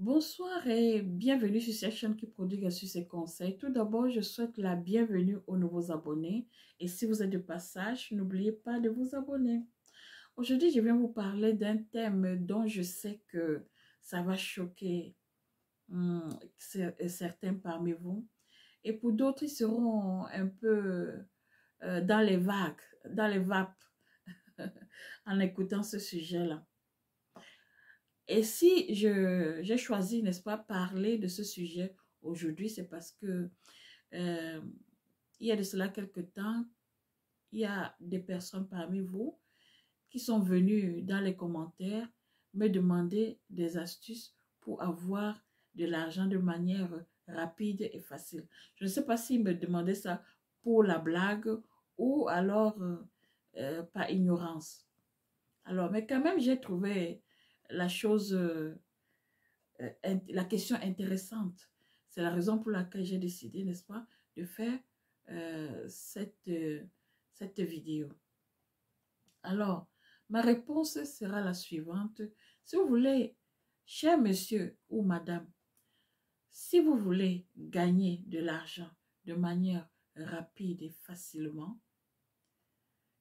Bonsoir et bienvenue sur cette chaîne qui produit sur ces conseils. Tout d'abord, je souhaite la bienvenue aux nouveaux abonnés. Et si vous êtes de passage, n'oubliez pas de vous abonner. Aujourd'hui, je viens vous parler d'un thème dont je sais que ça va choquer certains parmi vous. Et pour d'autres, ils seront un peu dans les vagues, dans les vapes, en écoutant ce sujet-là. Et si j'ai choisi, n'est-ce pas, parler de ce sujet aujourd'hui, c'est parce que euh, il y a de cela quelque temps, il y a des personnes parmi vous qui sont venues dans les commentaires me demander des astuces pour avoir de l'argent de manière rapide et facile. Je ne sais pas s'ils me demandaient ça pour la blague ou alors par ignorance. Alors, mais quand même, j'ai trouvé la chose la question intéressante. C'est la raison pour laquelle j'ai décidé, n'est-ce pas, de faire cette vidéo. Alors, ma réponse sera la suivante. Si vous voulez, cher monsieur ou madame, si vous voulez gagner de l'argent de manière rapide et facilement,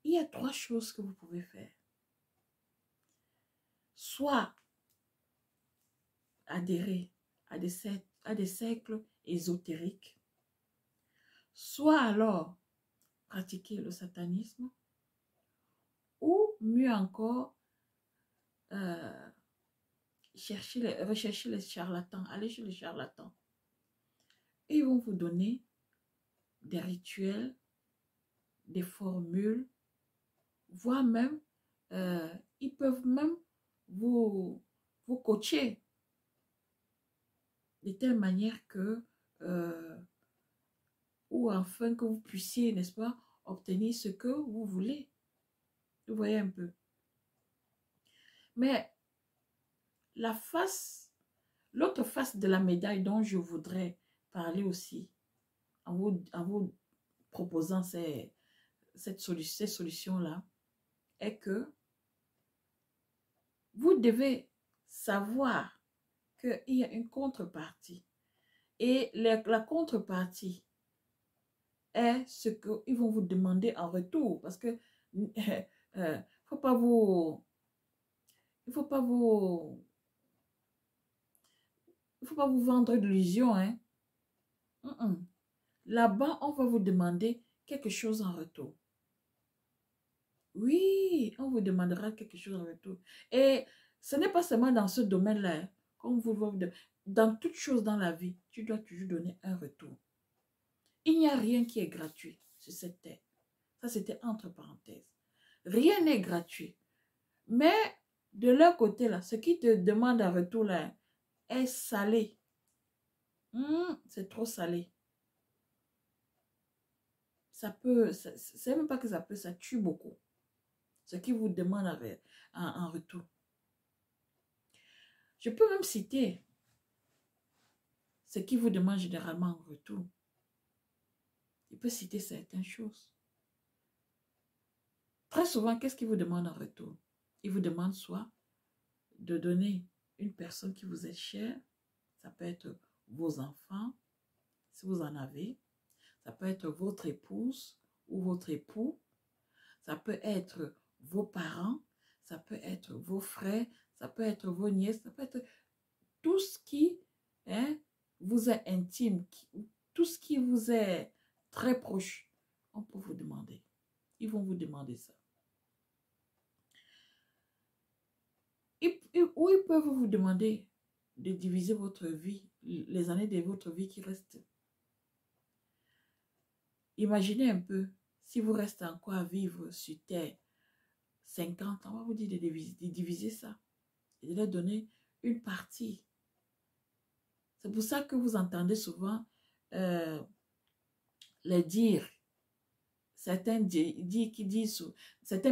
il y a 3 choses que vous pouvez faire. Soit adhérer à des cercles ésotériques, soit alors pratiquer le satanisme, ou mieux encore, rechercher les charlatans, aller chez les charlatans. Et ils vont vous donner des rituels, des formules, voire même, ils peuvent même vous coacher de telle manière que, ou afin que vous puissiez, n'est-ce pas, obtenir ce que vous voulez. Vous voyez un peu. Mais l'autre face de la médaille dont je voudrais parler aussi, en vous proposant ces solutions-là, est que vous devez savoir qu'il y a une contrepartie. Et la contrepartie est ce qu'ils vont vous demander en retour. Parce que faut pas vous vendre d'illusions, hein. Là-bas, on va vous demander quelque chose en retour. Oui, on vous demandera quelque chose en retour. Et ce n'est pas seulement dans ce domaine-là, hein. Comme vous voyez, dans toute chose dans la vie, tu dois toujours donner un retour. Il n'y a rien qui est gratuit sur cette terre. Ça, c'était entre parenthèses. Rien n'est gratuit. Mais de leur côté, là, ce qui te demande en retour, là, est salé. C'est trop salé. Ça peut, c'est même pas que ça peut, ça tue beaucoup. Ce qui vous demande en retour. Je peux même citer ce qui vous demande généralement en retour. Il peut citer certaines choses. Très souvent, qu'est-ce qu'il vous demande en retour? Il vous demande soit de donner une personne qui vous est chère, ça peut être vos enfants, si vous en avez, ça peut être votre épouse ou votre époux, ça peut être vos parents, ça peut être vos frères, ça peut être vos nièces, ça peut être tout ce qui vous est intime, tout ce qui vous est très proche, on peut vous demander. Ils vont vous demander ça. Ou ils peuvent vous demander de diviser votre vie, les années de votre vie qui restent. Imaginez un peu, si vous restez encore à vivre sur Terre 50 ans, on va vous dire de diviser ça et de leur donner une partie. C'est pour ça que vous entendez souvent les dire. Certaines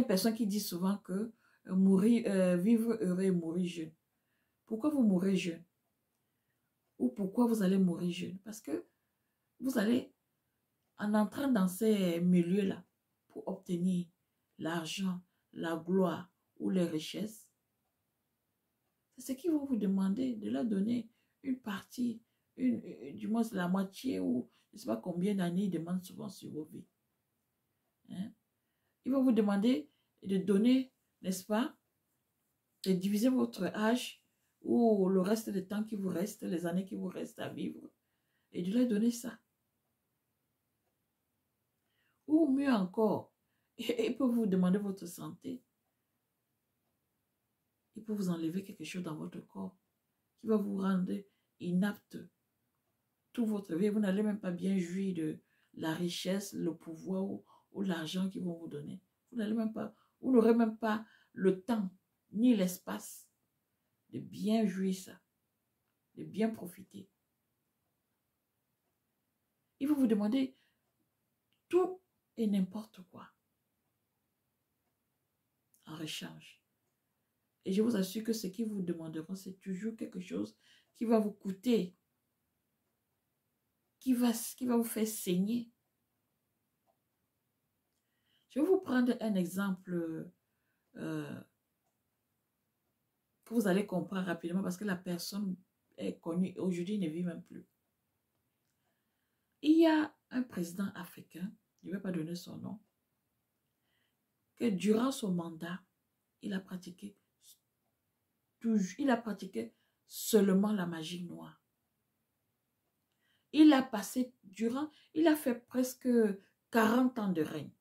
personnes qui disent souvent que vivre heureux et mourir jeune. Pourquoi vous mourrez jeune? Ou pourquoi vous allez mourir jeune? Parce que vous allez, en entrant dans ces milieux-là, pour obtenir l'argent, la gloire ou les richesses, c'est ce qu'ils vont vous demander, de leur donner une partie, du moins la moitié ou je ne sais pas combien d'années il demande souvent sur vos vies. Hein? Il va vous demander de donner, n'est-ce pas, de diviser votre âge ou le reste du temps qui vous reste, les années qui vous restent à vivre, et de leur donner ça. Ou mieux encore, il peut vous demander votre santé. Il peut vous enlever quelque chose dans votre corps qui va vous rendre inapte toute votre vie. Vous n'allez même pas bien jouir de la richesse, le pouvoir ou l'argent qu'ils vont vous donner. Vous n'allez même pas, vous n'aurez même pas le temps ni l'espace de bien jouir ça, de bien profiter. Il va vous demander tout et n'importe quoi en échange. Et je vous assure que ce qu'ils vous demanderont, c'est toujours quelque chose qui va vous coûter, qui va vous faire saigner. Je vais vous prendre un exemple que vous allez comprendre rapidement parce que la personne est connue. Aujourd'hui, il ne vit même plus. Il y a un président africain, je ne vais pas donner son nom, que durant son mandat, il a pratiqué seulement la magie noire. Il a fait presque 40 ans de règne.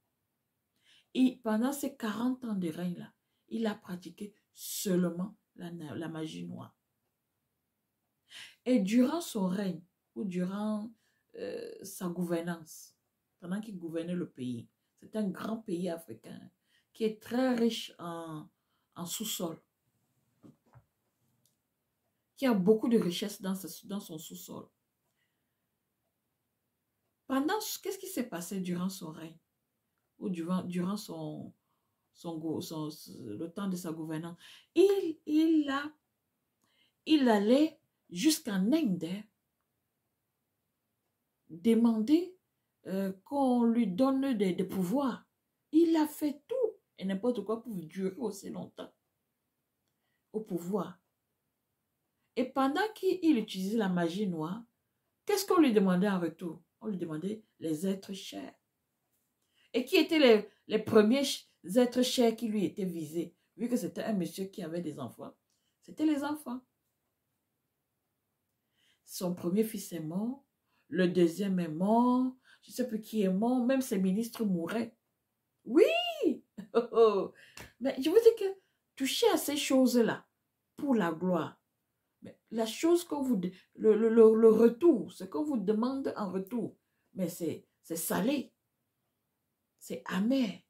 Et pendant ces 40 ans de règne-là, il a pratiqué seulement la magie noire. Et durant son règne, ou durant sa gouvernance, pendant qu'il gouvernait le pays, c'est un grand pays africain qui est très riche en sous-sol, qui a beaucoup de richesses dans son sous-sol. Qu'est-ce qui s'est passé durant son règne ou durant le temps de sa gouvernance? Il allait jusqu'en Inde demander qu'on lui donne des pouvoirs. Il a fait tout et n'importe quoi pour durer aussi longtemps au pouvoir. Et pendant qu'il utilisait la magie noire, qu'est-ce qu'on lui demandait en retour? On lui demandait les êtres chers. Et qui étaient les premiers êtres chers qui lui étaient visés? Vu que c'était un monsieur qui avait des enfants. C'était les enfants. Son premier fils est mort. Le deuxième est mort. Je ne sais plus qui est mort. Même ses ministres mouraient. Oui! Mais je vous dis que toucher à ces choses-là pour la gloire. Mais la chose qu'on vous... Le retour, ce qu'on vous demande en retour, mais c'est salé. C'est amer.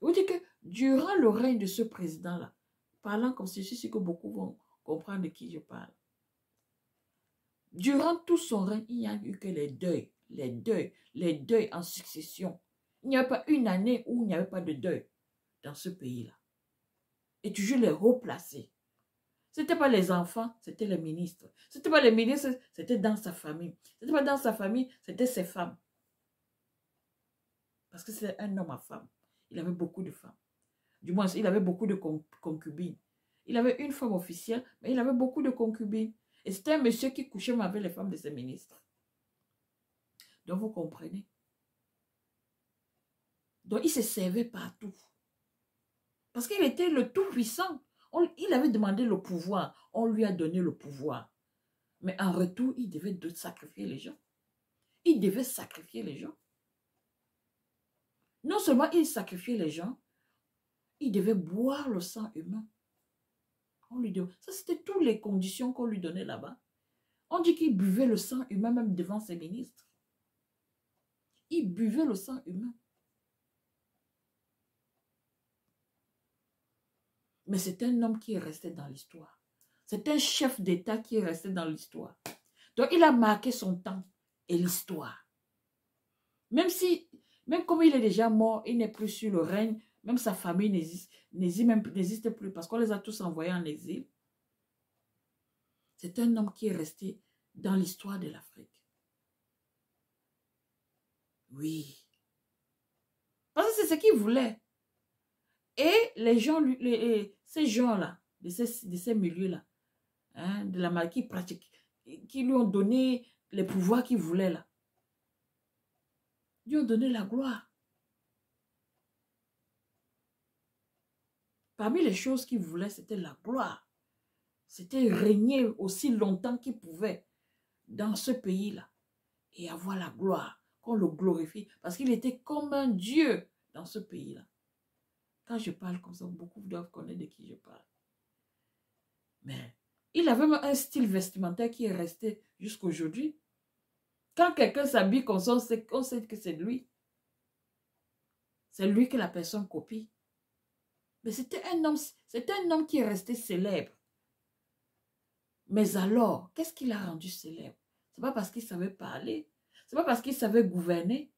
Je vous dis que durant le règne de ce président-là, parlant comme ceci, c'est que beaucoup vont comprendre de qui je parle. Durant tout son règne, il n'y a eu que les deuils en succession. Il n'y a pas une année où il n'y avait pas de deuil dans ce pays-là. Et toujours les hauts placés. Ce n'était pas les enfants, c'était les ministres. Ce n'était pas les ministres, c'était dans sa famille. Ce n'était pas dans sa famille, c'était ses femmes. Parce que c'est un homme à femme. Il avait beaucoup de femmes. Du moins, il avait beaucoup de concubines. Il avait une femme officielle, mais il avait beaucoup de concubines. Et c'était un monsieur qui couchait avec les femmes de ses ministres. Donc, vous comprenez. Donc, il se servait partout. Parce qu'il était le tout-puissant. Il avait demandé le pouvoir. On lui a donné le pouvoir. Mais en retour, il devait sacrifier les gens. Il devait sacrifier les gens. Non seulement il sacrifiait les gens, il devait boire le sang humain. Ça, c'était toutes les conditions qu'on lui donnait là-bas. On dit qu'il buvait le sang humain même devant ses ministres. Il buvait le sang humain. Mais c'est un homme qui est resté dans l'histoire. C'est un chef d'État qui est resté dans l'histoire. Donc, il a marqué son temps et l'histoire. Même comme il est déjà mort, il n'est plus sur le règne, même sa famille n'existe plus parce qu'on les a tous envoyés en exil. C'est un homme qui est resté dans l'histoire de l'Afrique. Oui. Parce que c'est ce qu'il voulait. Et les gens, ces gens-là, de ces milieux-là, hein, de la magie, qui lui ont donné les pouvoirs qu'il voulait là. Lui ont donné la gloire. Parmi les choses qu'il voulait, c'était la gloire. C'était régner aussi longtemps qu'il pouvait dans ce pays-là et avoir la gloire, qu'on le glorifie, parce qu'il était comme un Dieu dans ce pays-là. Quand je parle comme ça, beaucoup doivent connaître de qui je parle. Mais il avait même un style vestimentaire qui est resté jusqu'aujourd'hui. Quand quelqu'un s'habille comme ça, on sait que c'est lui. C'est lui que la personne copie. Mais c'était un homme qui est resté célèbre. Mais alors, qu'est-ce qui l'a rendu célèbre? Ce n'est pas parce qu'il savait parler, ce n'est pas parce qu'il savait gouverner,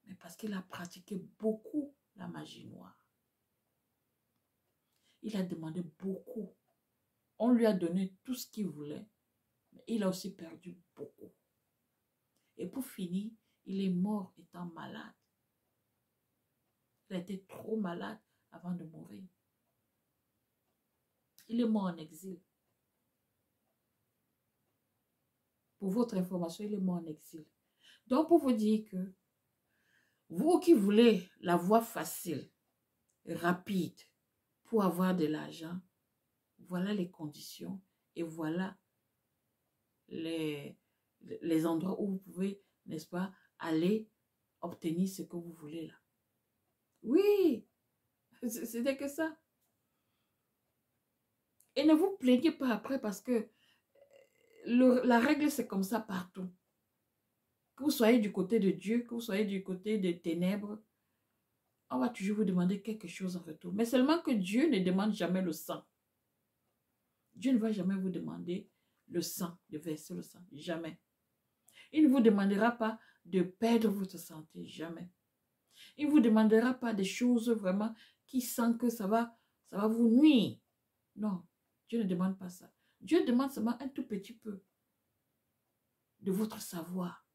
mais parce qu'il a pratiqué beaucoup la magie noire. Il a demandé beaucoup. On lui a donné tout ce qu'il voulait, mais il a aussi perdu beaucoup. Et pour finir, il est mort étant malade. Il a été trop malade avant de mourir. Il est mort en exil. Pour votre information, il est mort en exil. Donc, pour vous dire que vous qui voulez la voie facile, rapide, pour avoir de l'argent, voilà les conditions et voilà les endroits où vous pouvez, n'est-ce pas, aller obtenir ce que vous voulez là. Oui, c'était que ça. Et ne vous plaignez pas après parce que la règle c'est comme ça partout. Que vous soyez du côté de Dieu, que vous soyez du côté des ténèbres, on va toujours vous demander quelque chose en retour. Mais seulement que Dieu ne demande jamais le sang. Dieu ne va jamais vous demander le sang, de verser le sang. Jamais. Il ne vous demandera pas de perdre votre santé. Jamais. Il ne vous demandera pas des choses vraiment qui sentent que ça va vous nuire. Non. Dieu ne demande pas ça. Dieu demande seulement un tout petit peu de votre savoir,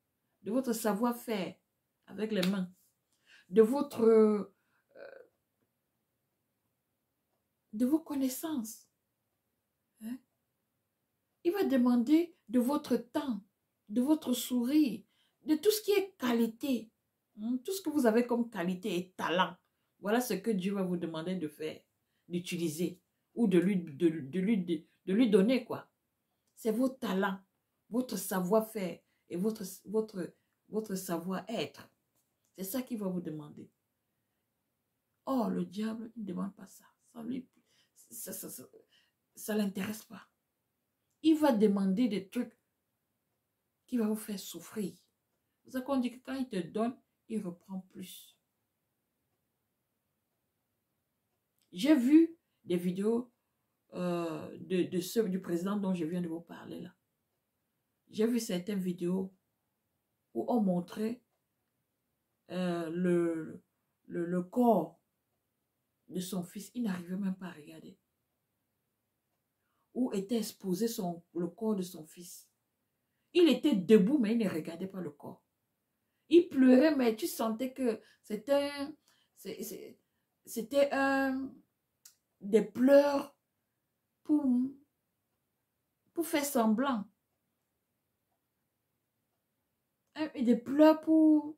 de votre savoir-faire avec les mains, de vos connaissances. Hein? Il va demander de votre temps, de votre sourire, de tout ce qui est qualité. Hein? Tout ce que vous avez comme qualité et talent. Voilà ce que Dieu va vous demander de faire, d'utiliser ou de lui donner quoi. C'est vos talents, votre savoir-faire et votre savoir-être. C'est ça qu'il va vous demander. Oh, le diable, il ne demande pas ça. Ça ne l'intéresse pas. Il va demander des trucs qui vont vous faire souffrir. C'est ça qu'on dit que quand il te donne, il reprend plus. J'ai vu des vidéos du président dont je viens de vous parler là. J'ai vu certaines vidéos où on montrait le corps de son fils. Il n'arrivait même pas à regarder. Où était exposé le corps de son fils. Il était debout, mais il ne regardait pas le corps. Il pleurait, mais tu sentais que c'était des pleurs pour faire semblant. Et des pleurs pour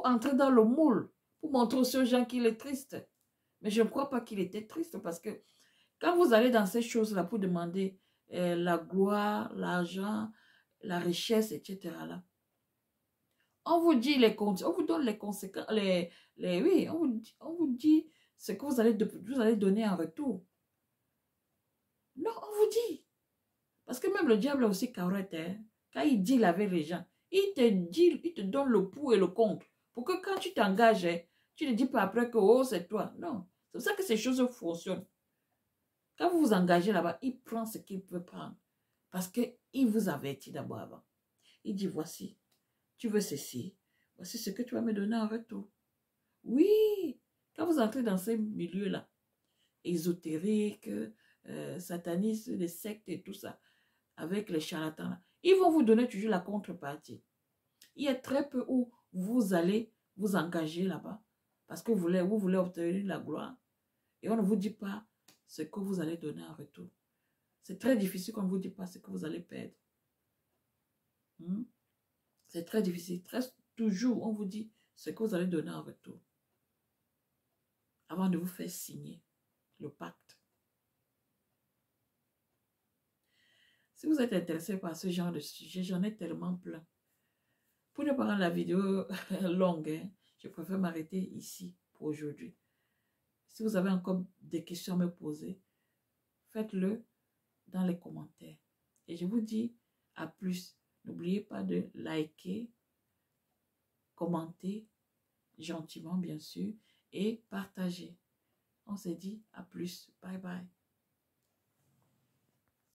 entrer dans le moule, pour montrer aux gens qu'il est triste. Mais je ne crois pas qu'il était triste parce que quand vous allez dans ces choses-là pour demander la gloire, l'argent, la richesse, etc. là, on vous dit on vous donne les conséquences, oui, on vous dit ce que vous allez donner en retour. Non, on vous dit. Parce que même le diable a aussi carotte, hein. Quand il dit avec les gens, il te donne le pour et le contre. Pour que quand tu t'engages, tu ne dis pas après que oh, c'est toi. Non, c'est pour ça que ces choses fonctionnent. Quand vous vous engagez là-bas, il prend ce qu'il peut prendre. Parce qu'il vous avertit d'abord avant. Il dit, voici, tu veux ceci. Voici ce que tu vas me donner en retour. Oui, quand vous entrez dans ces milieux-là, ésotériques, satanistes, les sectes et tout ça, avec les charlatans, là, ils vont vous donner toujours la contrepartie. Il y a très peu où vous allez vous engager là-bas parce que vous voulez obtenir la gloire. Et on ne vous dit pas ce que vous allez donner en retour. C'est très difficile qu'on ne vous dit pas ce que vous allez perdre. C'est très difficile. Toujours, on vous dit ce que vous allez donner en retour. Avant de vous faire signer le pacte. Si vous êtes intéressé par ce genre de sujet, j'en ai tellement plein. Pour ne pas rendre la vidéo longue, hein, je préfère m'arrêter ici pour aujourd'hui. Si vous avez encore des questions à me poser, faites-le dans les commentaires. Et je vous dis à plus. N'oubliez pas de liker, commenter gentiment bien sûr et partager. On se dit à plus. Bye bye.